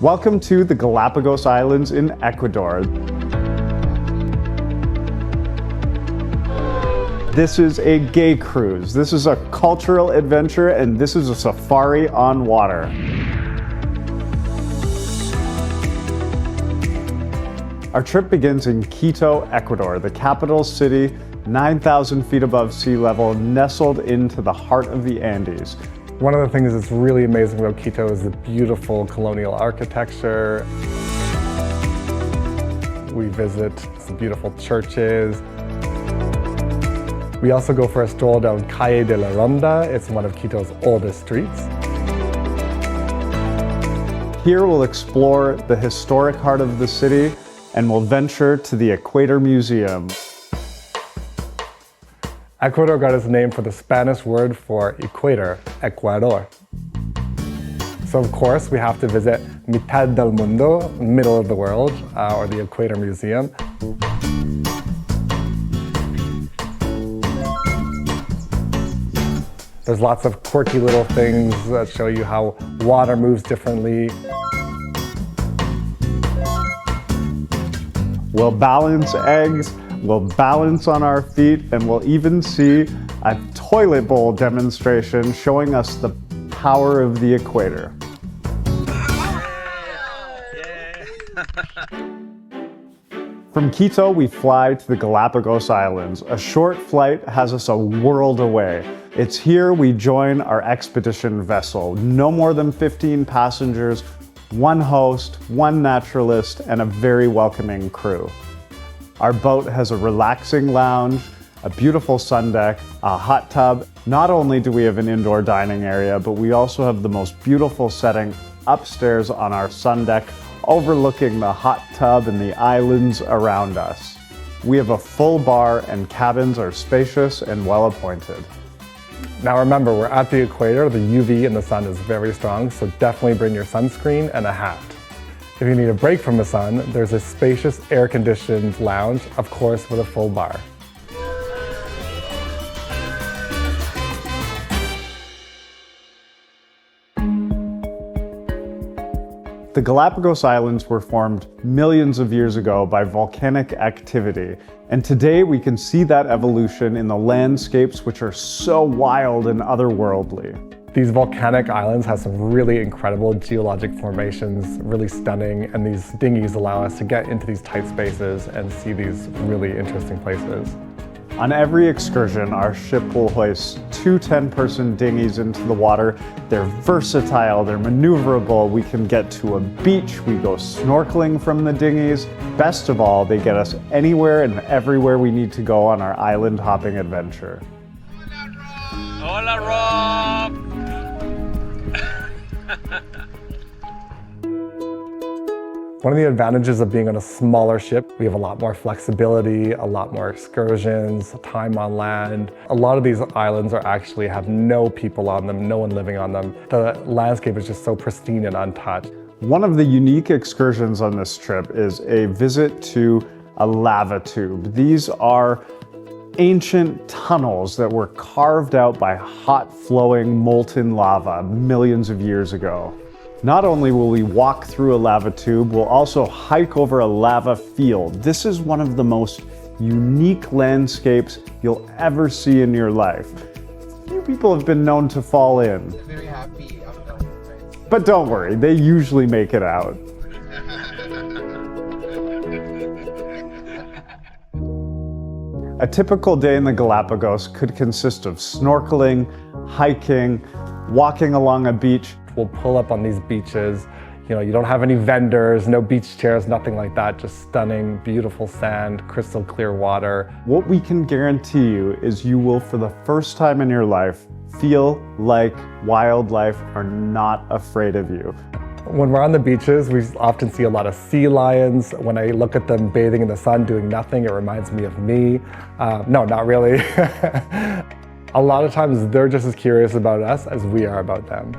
Welcome to the Galapagos Islands in Ecuador. This is a gay cruise. This is a cultural adventure, and this is a safari on water. Our trip begins in Quito, Ecuador, the capital city, 9,000 feet above sea level, nestled into the heart of the Andes. One of the things that's really amazing about Quito is the beautiful colonial architecture. We visit some beautiful churches. We also go for a stroll down Calle de la Ronda. It's one of Quito's oldest streets. Here we'll explore the historic heart of the city and we'll venture to the Equator Museum. Ecuador got its name for the Spanish word for equator, Ecuador. So of course we have to visit Mitad del Mundo, middle of the world, or the Equator Museum. There's lots of quirky little things that show you how water moves differently. We'll balance eggs, we'll balance on our feet, and we'll even see a toilet bowl demonstration showing us the power of the equator. From Quito, we fly to the Galapagos Islands. A short flight has us a world away. It's here we join our expedition vessel. No more than 15 passengers, one host, one naturalist, and a very welcoming crew. Our boat has a relaxing lounge, a beautiful sun deck, a hot tub. Not only do we have an indoor dining area, but we also have the most beautiful setting upstairs on our sun deck, overlooking the hot tub and the islands around us. We have a full bar and cabins are spacious and well appointed. Now remember, we're at the equator. The UV in the sun is very strong, so definitely bring your sunscreen and a hat. If you need a break from the sun, there's a spacious air-conditioned lounge, of course with a full bar. The Galapagos Islands were formed millions of years ago by volcanic activity, and today we can see that evolution in the landscapes which are so wild and otherworldly. These volcanic islands have some really incredible geologic formations, really stunning, and these dinghies allow us to get into these tight spaces and see these really interesting places. On every excursion, our ship will hoist two 10-person dinghies into the water. They're versatile, they're maneuverable, we can get to a beach, we go snorkeling from the dinghies. Best of all, they get us anywhere and everywhere we need to go on our island hopping adventure. Hola, Rob! One of the advantages of being on a smaller ship, we have a lot more flexibility, a lot more excursions, time on land. A lot of these islands actually have no people on them, no one living on them. The landscape is just so pristine and untouched. One of the unique excursions on this trip is a visit to a lava tube. These are ancient tunnels that were carved out by hot flowing molten lava millions of years ago. Not only will we walk through a lava tube, we'll also hike over a lava field. This is one of the most unique landscapes you'll ever see in your life. Few people have been known to fall in. They're very happy after, right? But don't worry, they usually make it out. A typical day in the Galapagos could consist of snorkeling, hiking, walking along a beach. We'll pull up on these beaches. You know, you don't have any vendors, no beach chairs, nothing like that. Just stunning, beautiful sand, crystal clear water. What we can guarantee you is you will, for the first time in your life, feel like wildlife are not afraid of you. When we're on the beaches, we often see a lot of sea lions. When I look at them bathing in the sun, doing nothing, it reminds me of me. No, not really. A lot of times they're just as curious about us as we are about them.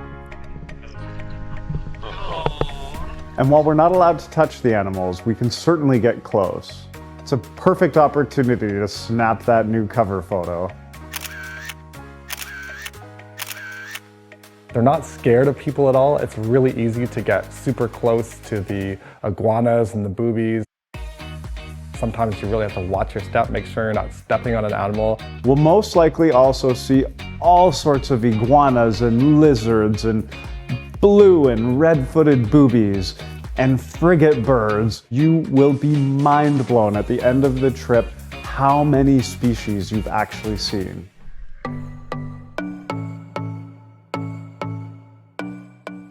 And while we're not allowed to touch the animals, we can certainly get close. It's a perfect opportunity to snap that new cover photo. They're not scared of people at all. It's really easy to get super close to the iguanas and the boobies. Sometimes you really have to watch your step, make sure you're not stepping on an animal. We'll most likely also see all sorts of iguanas and lizards and blue and red-footed boobies and frigate birds. You will be mind blown at the end of the trip how many species you've actually seen.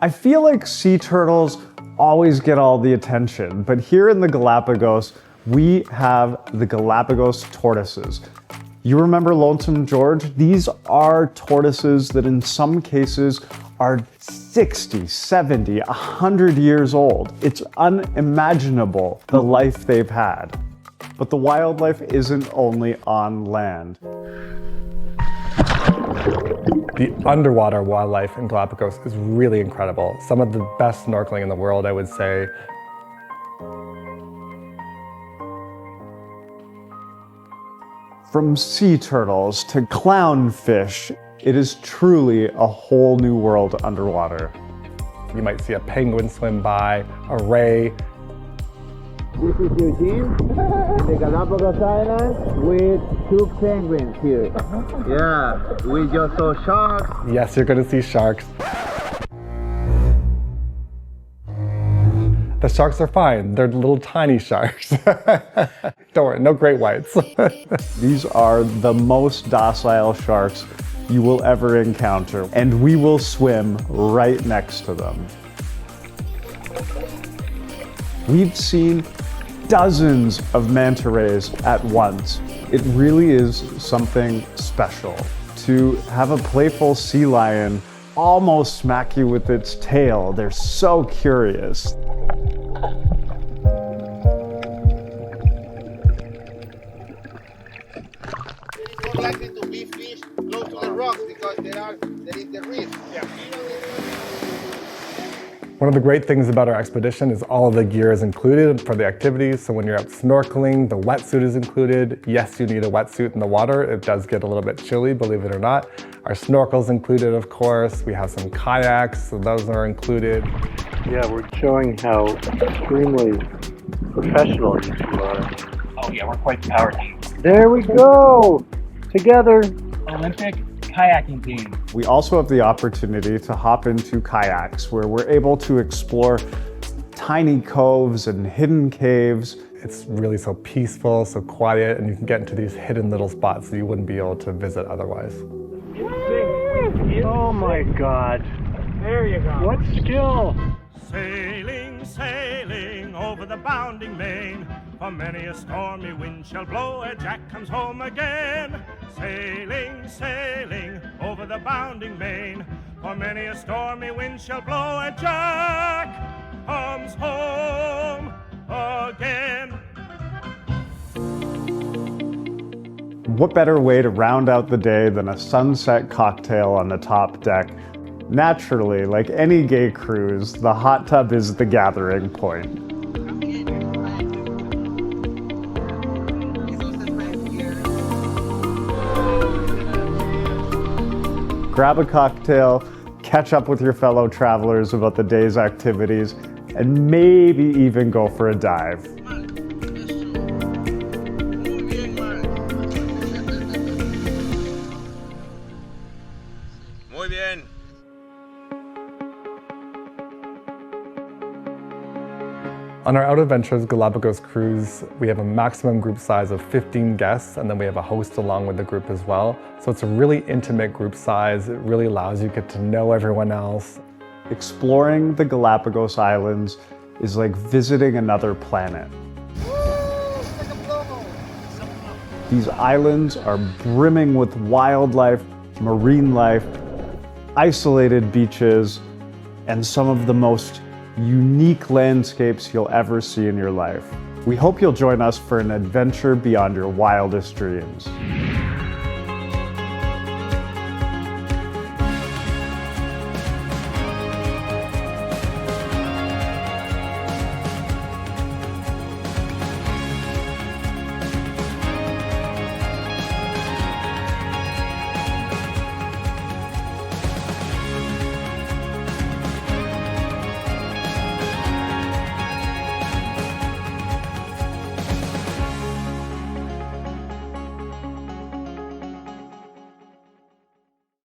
I feel like sea turtles always get all the attention, but here in the Galapagos, we have the Galapagos tortoises. You remember Lonesome George? These are tortoises that in some cases are 60, 70, 100 years old. It's unimaginable the life they've had. But the wildlife isn't only on land. The underwater wildlife in Galapagos is really incredible. Some of the best snorkeling in the world, I would say. From sea turtles to clownfish, it is truly a whole new world underwater. You might see a penguin swim by, a ray. This is Eugene in the Galapagos Islands with 2 penguins here. Yeah, we just saw sharks. Yes, you're gonna see sharks. The sharks are fine. They're little tiny sharks. Don't worry, no great whites. These are the most docile sharks you will ever encounter, and we will swim right next to them. We've seen dozens of manta rays at once. It really is something special to have a playful sea lion almost smack you with its tail. They're so curious. It's more likely to be fish close to the rocks because there is the reef. Yeah. One of the great things about our expedition is all of the gear is included for the activities. So when you're out snorkeling, the wetsuit is included. Yes, you need a wetsuit in the water. It does get a little bit chilly, believe it or not. Our snorkel's included, of course. We have some kayaks, so those are included. Yeah, we're showing how extremely professional you two are. Oh yeah, we're quite the power team. There we go! Together! Olympic kayaking team. We also have the opportunity to hop into kayaks where we're able to explore tiny coves and hidden caves. It's really so peaceful, so quiet, and you can get into these hidden little spots that you wouldn't be able to visit otherwise. Oh my god. There you go. What skill! Sailing, sailing over the bounding main, for many a stormy wind shall blow ere Jack comes home again. Sailing, sailing over the bounding main, for many a stormy wind shall blow ere Jack comes home again. What better way to round out the day than a sunset cocktail on the top deck? Naturally, like any gay cruise, the hot tub is the gathering point. Grab a cocktail, catch up with your fellow travelers about the day's activities, and maybe even go for a dive. Muy bien. On our Out Adventures Galapagos cruise, we have a maximum group size of 15 guests, and then we have a host along with the group as well. So it's a really intimate group size. It really allows you to get to know everyone else. Exploring the Galapagos Islands is like visiting another planet. These islands are brimming with wildlife, marine life, isolated beaches, and some of the most unique landscapes you'll ever see in your life. We hope you'll join us for an adventure beyond your wildest dreams.